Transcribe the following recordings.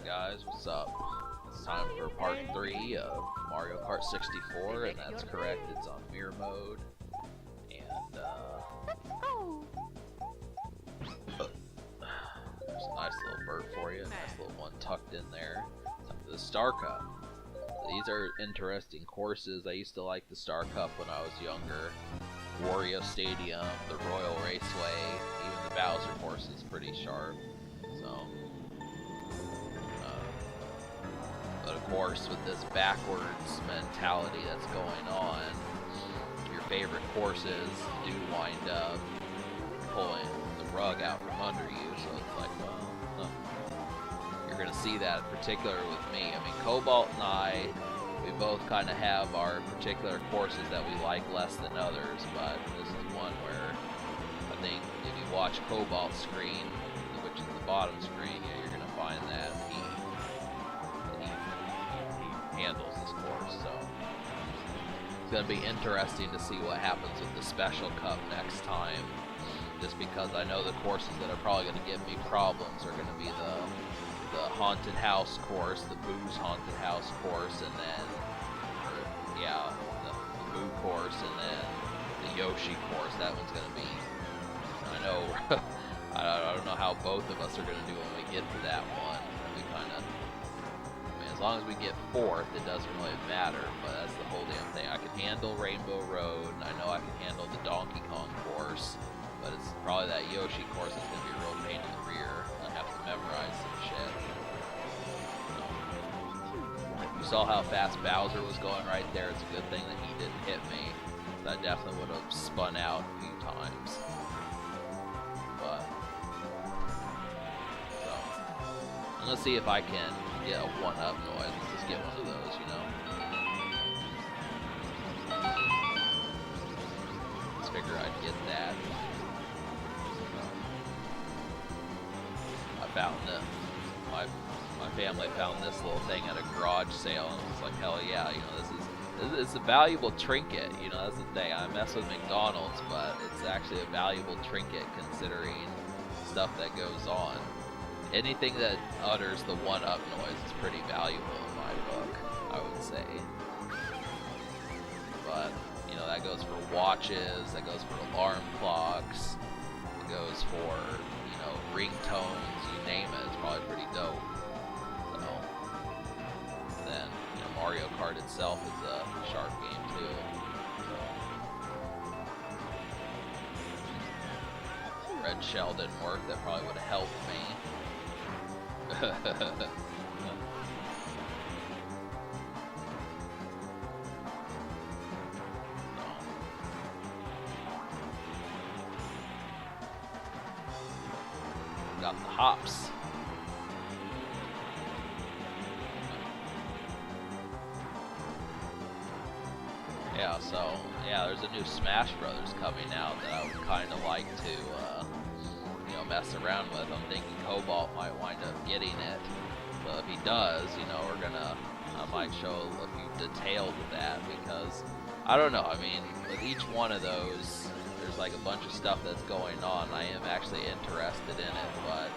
guys, what's up? It's time for part 3 of Mario Kart 64, and that's correct, it's on mirror mode. And there's a nice little bird for you, a nice little one tucked in there. Time for the Star Cup. These are interesting courses. I used to like the Star Cup when I was younger. Wario Stadium, the Royal Raceway, even the Bowser course is pretty sharp. So, but of course, with this backwards mentality that's going on, your favorite courses do wind up pulling the rug out from under you. So it's like, well, you're gonna see that in particular with me. I mean, Cobalt and I, we both kind of have our particular courses that we like less than others, but this is one where I think if you watch Cobalt's screen, which is the bottom screen, yeah, you're gonna find that he handles this course. So it's gonna be interesting to see what happens with the Special Cup next time. Just because I know the courses that are probably gonna give me problems are gonna be the Haunted House course, the Boo's Haunted House course, and then, the Boo course, and then the Yoshi course. That one's gonna be, I know, I don't know how both of us are gonna do when we get to that one. We kind of, I mean, as long as we get 4th, it doesn't really matter, but that's the whole damn thing. I can handle Rainbow Road, and I know I can handle the Donkey Kong course, but it's probably that Yoshi course that's gonna be a real pain in the rear. I have to memorize some shit. You saw how fast Bowser was going right there. It's a good thing that he didn't hit me. I definitely would have spun out a few times. But so I'm gonna see if I can get a 1-up noise. Let's just get one of those, you know. Let's figure I'd get that. I found it. My family found this little thing at a garage sale, and it's like, hell yeah, you know, this is a valuable trinket. You know, that's the thing. I mess with McDonald's, but it's actually a valuable trinket considering stuff that goes on. Anything that utters the 1-up noise is pretty valuable in my book, I would say. But you know, that goes for watches, that goes for alarm clocks, it goes for, you know, ringtones, you name it. It's probably pretty dope. Then, you know, Mario Kart itself is a sharp game too. So. Red shell didn't work. That probably would have helped me. Got the hops. Yeah, so, yeah, there's a new Smash Brothers coming out that I would kind of like to, you know, mess around with. I'm thinking Cobalt might wind up getting it, but if he does, you know, I might show a few details of that, because, I don't know, I mean, with each one of those, there's like a bunch of stuff that's going on. I am actually interested in it, but,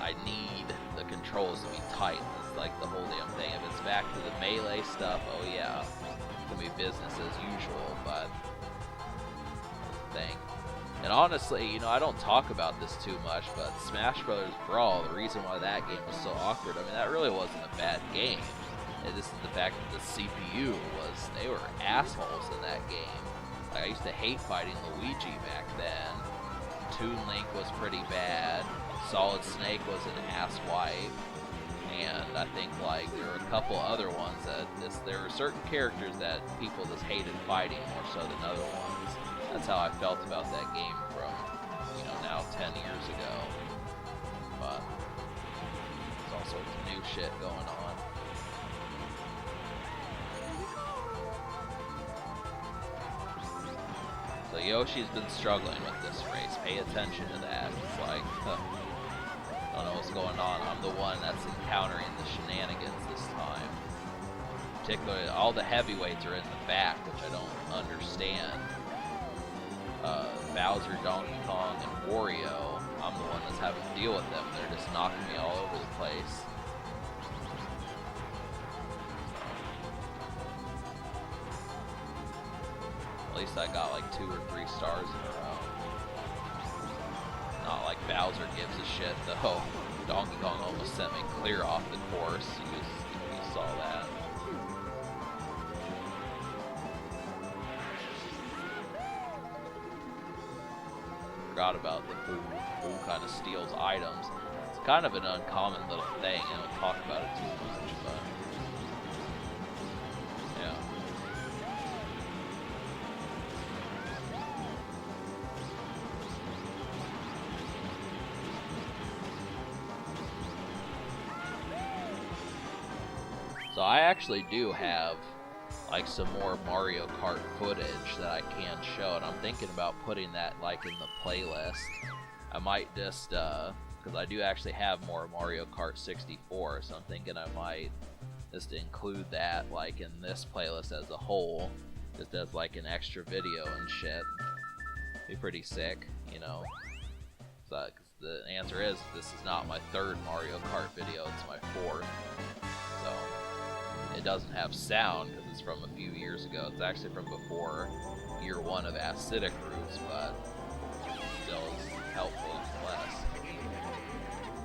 I need the controls to be tight. It's like the whole damn thing. If it's back to the melee stuff, oh yeah, it's gonna be business as usual, but thing. And honestly, you know, I don't talk about this too much, but Smash Brothers Brawl, the reason why that game was so awkward, I mean, that really wasn't a bad game. This is the fact that the CPU they were assholes in that game. Like, I used to hate fighting Luigi back then. Toon Link was pretty bad. Solid Snake was an asswipe. And I think, like, there were a couple other ones that there were certain characters that people just hated fighting more so than other ones. That's how I felt about that game from, you know, now 10 years ago. But there's all sorts of new shit going on. So Yoshi's been struggling with this race. Pay attention to that. It's like, I don't know what's going on. I'm the one that's encountering the shenanigans this time. Particularly, all the heavyweights are in the back, which I don't understand. Bowser, Donkey Kong, and Wario I'm the one that's having to deal with them. They're just knocking me all over the place. At least I got like 2 or 3 stars in a row. Not like Bowser gives a shit though. Donkey Kong almost sent me clear off the course. You saw that. Forgot about the Boo. Boo kind of steals items. It's kind of an uncommon little thing. I don't talk about it too much, but yeah. So I actually do have like some more Mario Kart footage that I can show, and I'm thinking about putting that like in the playlist. I might just, because I do actually have more Mario Kart 64, so I'm thinking I might just include that like in this playlist as a whole, just as like an extra video and shit. Be pretty sick, you know. So, 'cause the answer is, this is not my 3rd Mario Kart video, it's my 4th. So it doesn't have sound because it's from a few years ago. It's actually from before year 1 of Acidic Roots, but still is helpful nonetheless.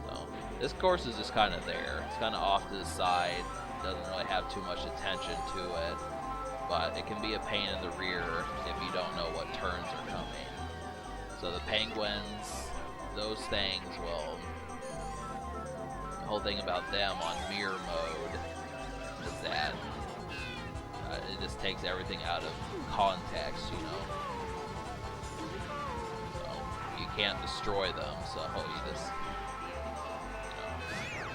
So this course is just kind of there. It's kind of off to the side. Doesn't really have too much attention to it, but it can be a pain in the rear if you don't know what turns are coming. So the penguins, those things will. The whole thing about them on mirror mode is that it just takes everything out of context, you know. So you can't destroy them, so you just, you know.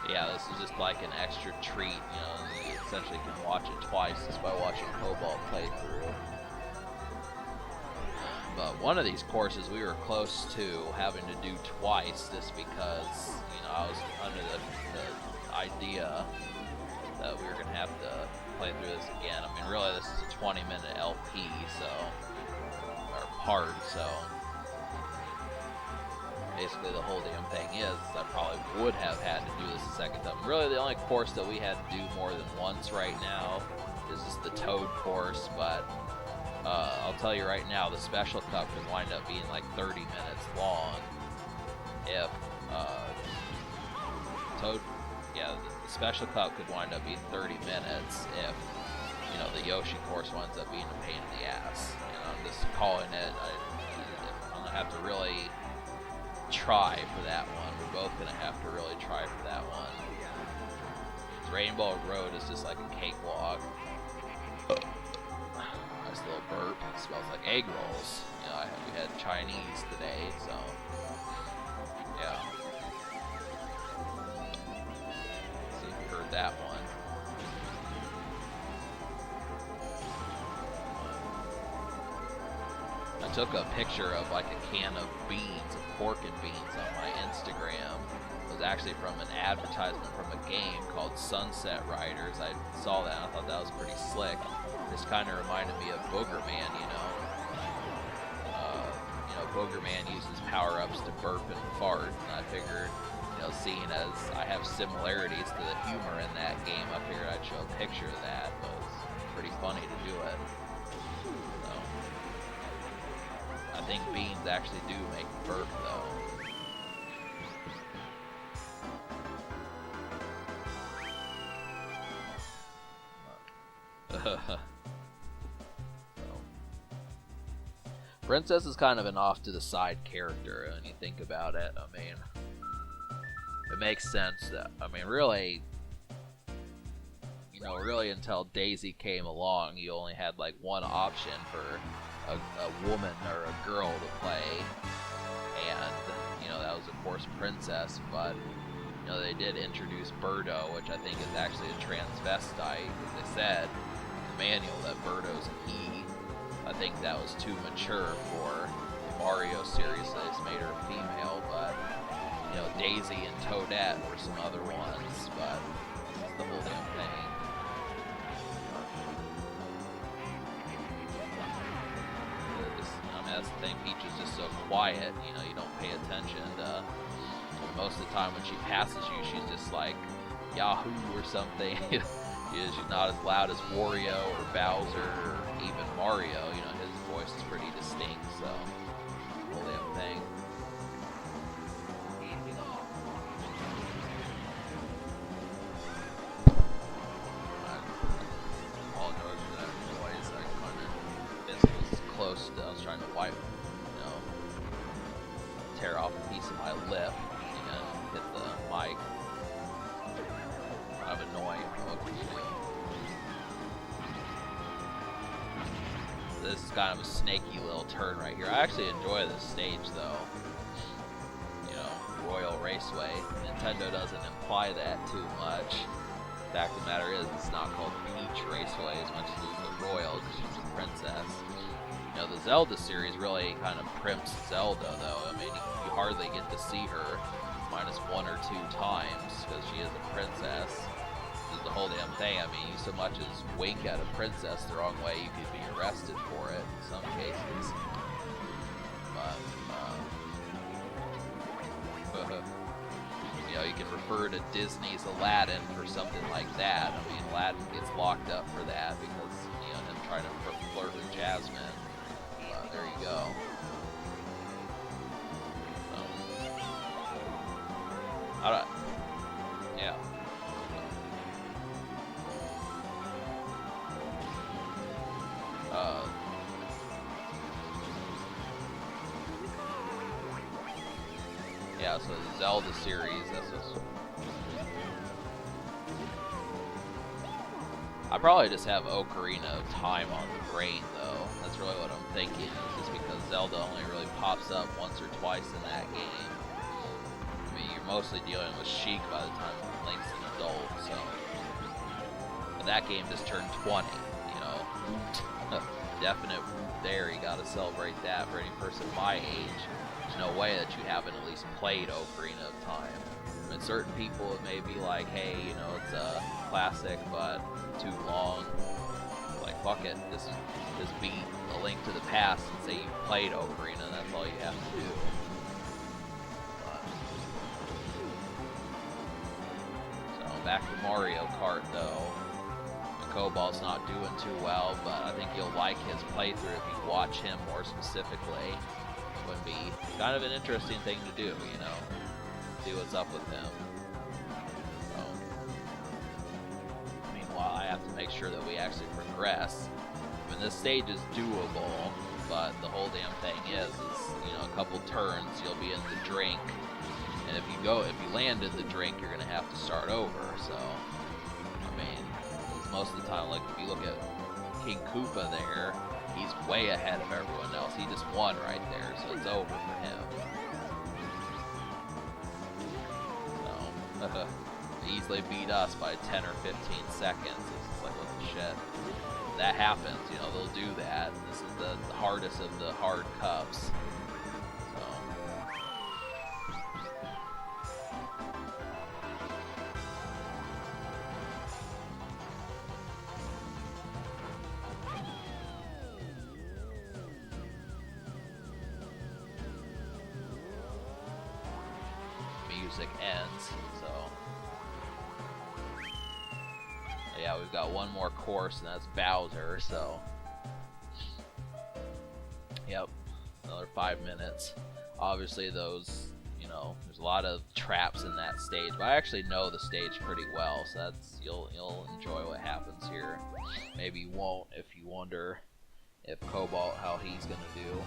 Yeah, this is just like an extra treat, you know. You essentially can watch it twice just by watching Cobalt play through. But one of these courses we were close to having to do twice just because, you know, I was under the idea that we were going to have to play through this again. I mean, really, this is a 20-minute LP, so, or part, so basically the whole damn thing is I probably would have had to do this a second time. Really, the only course that we had to do more than once right now is just the Toad course, but I'll tell you right now, the Special Cup could wind up being like 30 minutes long if the Special Cup could wind up being 30 minutes if, you know, the Yoshi course winds up being a pain in the ass. You know, I'm just calling it. I'm gonna have to really try for that one. We're both gonna have to really try for that one. Rainbow Road is just like a cakewalk. Nice little burp. It smells like egg rolls. You know, we had Chinese today, so yeah. See if you heard that one. I took a picture of like a can of beans, of pork and beans on my Instagram. It was actually from an advertisement from a game called Sunset Riders. I saw that and I thought that was pretty slick. This kind of reminded me of Booger Man, you know. Booger Man uses power-ups to burp and fart, and I figured, you know, seeing as I have similarities to the humor in that game, I figured I'd show a picture of that. But it was pretty funny to do it. So, I think beans actually do make burp, though. Princess is kind of an off-to-the-side character when you think about it. I mean, it makes sense that, I mean, really, you know, really until Daisy came along, you only had like one option for a woman or a girl to play, and, you know, that was of course Princess, but, you know, they did introduce Birdo, which I think is actually a transvestite, because they said in the manual that Birdo's a he. I think that was too mature for the Mario series, so they just made her a female, but, you know, Daisy and Toadette were some other ones, but it's the whole damn thing. quiet. You know, you don't pay attention to. Most of the time when she passes you, she's just like Yahoo or something. She's not as loud as Wario or Bowser or even Mario. You know, his voice is pretty distinct, so whole damn thing. I apologize for that noise. I kind of missed it was close to, I was trying to wipe, you know, tear off a piece of my lip. Hit the mic. Kind of annoying. This is kind of a snaky little turn right here. I actually enjoy this stage though. You know, Royal Raceway. Nintendo doesn't imply that too much. The fact of the matter is, it's not called Peach Raceway as much as it's the Royal because she's a princess. You know, the Zelda series really kind of primps Zelda though. I mean, you hardly get to see her minus 1 or 2 times because she is a princess. This is the whole damn thing. I mean, you so much as wink at a princess the wrong way, you could be arrested for it in some cases. But you know, you can refer to Disney's Aladdin for something like that. I mean, Aladdin gets locked up for that because, you know, him trying to flirt with Jasmine. There you go. Alright. Yeah. Yeah, so the Zelda series, that's just... I probably just have Ocarina of Time on the brain, though. That's really what I'm thinking, just because Zelda only really pops up once or twice in that game. I mean, you're mostly dealing with Sheik by the time Link's an adult, so... But that game just turned 20, you know? Definite there, you gotta celebrate that for any person my age. There's no way that you haven't at least played Ocarina of Time. I mean, certain people it may be like, hey, you know, it's a classic, but too long. Like, fuck it, just beat A Link to the Past and say you played Ocarina, and that's all you have to do. So, back to Mario Kart, though. Cobalt's not doing too well, but I think you'll like his playthrough if you watch him more specifically. It would be kind of an interesting thing to do, you know, see what's up with him. So, meanwhile, I have to make sure that we actually progress. I mean, this stage is doable, but the whole damn thing is you know, a couple turns, you'll be in the drink, and if you land in the drink, you're gonna have to start over. So, I mean, most of the time, like, if you look at King Koopa there, he's way ahead of everyone else. He just won right there, so it's over for him. So, easily beat us by 10 or 15 seconds. It's just like, what the shit. That happens, you know, they'll do that. This is the hardest of the hard cups. Music ends, so yeah, we've got one more course, and that's Bowser. So yep, another 5 minutes. Obviously, those, you know, there's a lot of traps in that stage, but I actually know the stage pretty well, so that's you'll enjoy what happens here. Maybe you won't if you wonder if Cobalt, how he's gonna do.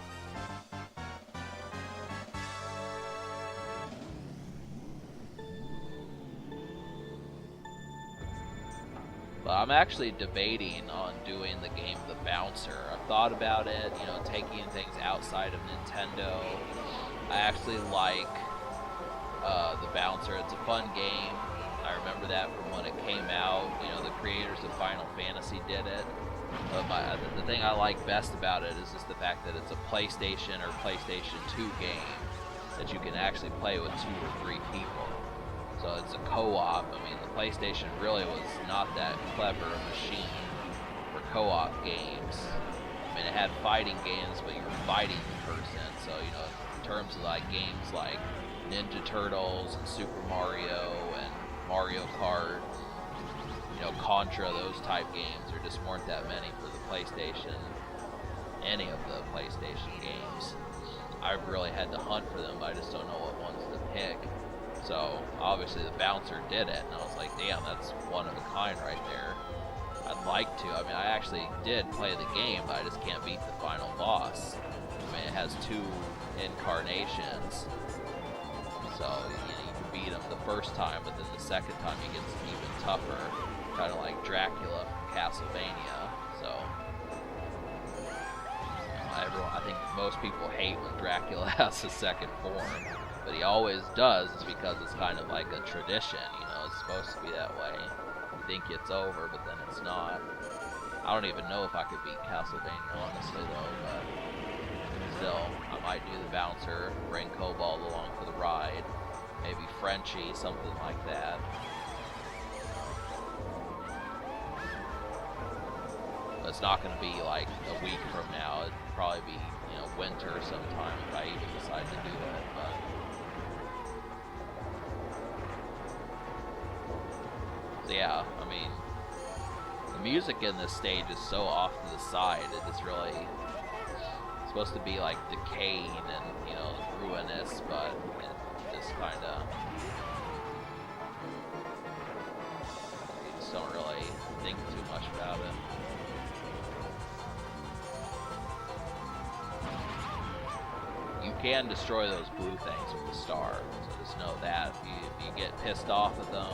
But I'm actually debating on doing the game The Bouncer. I've thought about it, you know, taking things outside of Nintendo. I actually like The Bouncer. It's a fun game. I remember that from when it came out. You know, the creators of Final Fantasy did it. But the thing I like best about it is just the fact that it's a PlayStation or PlayStation 2 game that you can actually play with 2 or 3 people. So it's a co-op. I mean, the PlayStation really was not that clever a machine for co-op games. I mean, it had fighting games, but you were fighting the person. So, you know, terms of like games like Ninja Turtles and Super Mario and Mario Kart, you know, Contra, those type games, there just weren't that many for the PlayStation, any of the PlayStation games. I've really had to hunt for them, but I just don't know what ones to pick. So obviously the Bouncer did it, and I was like, damn, that's one of a kind right there. I'd like to. I mean, I actually did play the game, but I just can't beat the final boss. I mean, it has 2 incarnations, so you can beat him the first time, but then the second time he gets even tougher, kind of like Dracula from Castlevania. So I think most people hate when Dracula has a second form, but he always does. It's because it's kind of like a tradition, you know, it's supposed to be that way. You think it's over, but then it's not. I don't even know if I could beat Castlevania, honestly, though, but still, I might do the Bouncer, bring Cobalt along for the ride, maybe Frenchie, something like that. But it's not going to be like a week from now. It'd probably be, you know, winter sometime if I even decide to do that. But so yeah, I mean, the music in this stage is so off to the side. It is really supposed to be like decaying and, you know, ruinous, but it just kind of, you just don't really think too much about it. You can destroy those blue things with the star, so just know that. If you get pissed off at them,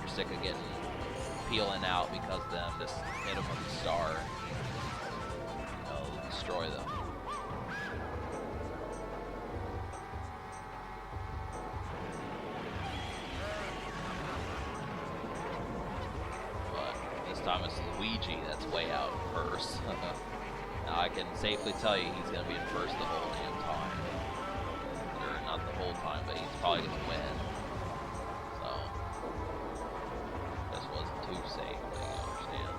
you're sick of getting peeling out because of them, just hit them with the star, you know, destroy them. But this time it's Luigi that's way out first. Now I can safely tell you he's going to be in first the whole damn time. Or not the whole time, but he's probably going to win. So, this wasn't too safe, but you understand.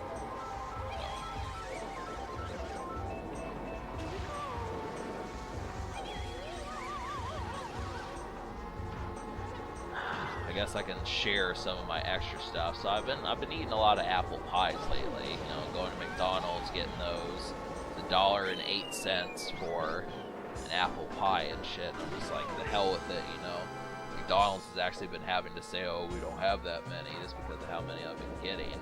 I guess I can share some of my extra stuff. So I've been eating a lot of apple pies lately. You know, going to McDonald's, getting those. $1.08 for an apple pie and shit. I'm just like, the hell with it, you know. McDonald's has actually been having to say, oh, we don't have that many, just because of how many I've been getting.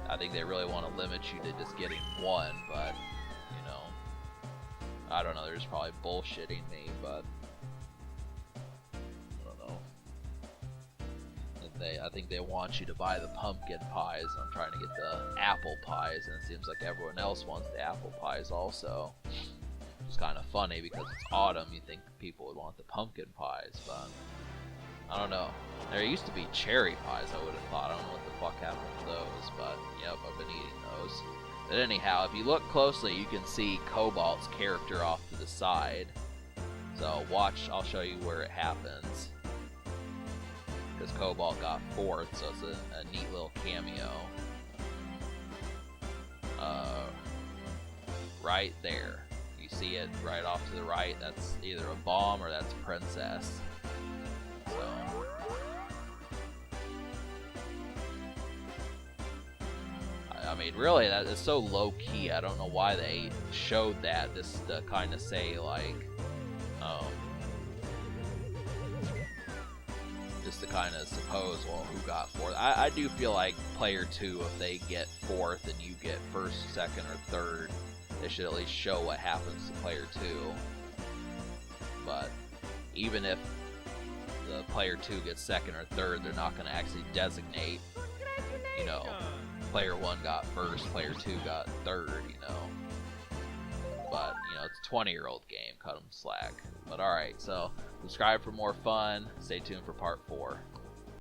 I think they really want to limit you to just getting one, but, you know, I don't know, they're just probably bullshitting me, but I don't know. I think they want you to buy the pumpkin pies. I'm trying to get the apple pies, and it seems like everyone else wants the apple pies also. It's kind of funny because it's autumn. You think people would want the pumpkin pies, but I don't know. There used to be cherry pies, I would have thought. I don't know what the fuck happened to those, but yep, I've been eating those. But anyhow, if you look closely, you can see Cobalt's character off to the side. So watch, I'll show you where it happens. Because Cobalt got 4th, so it's a neat little cameo. Right there. You see it right off to the right. That's either a bomb or that's Princess. So I mean, really, that is so low-key. I don't know why they showed that, just to kind of say, like, just to kind of suppose, well, who got 4th. I do feel like player 2, if they get 4th and you get 1st, 2nd, or 3rd, they should at least show what happens to player 2. But even if the player 2 gets 2nd or 3rd, they're not going to actually designate, you know, player 1 got 1st, player 2 got 3rd, you know. But, you know, it's a 20-year-old game, cut them slack. But alright, so subscribe for more fun. Stay tuned for part 4.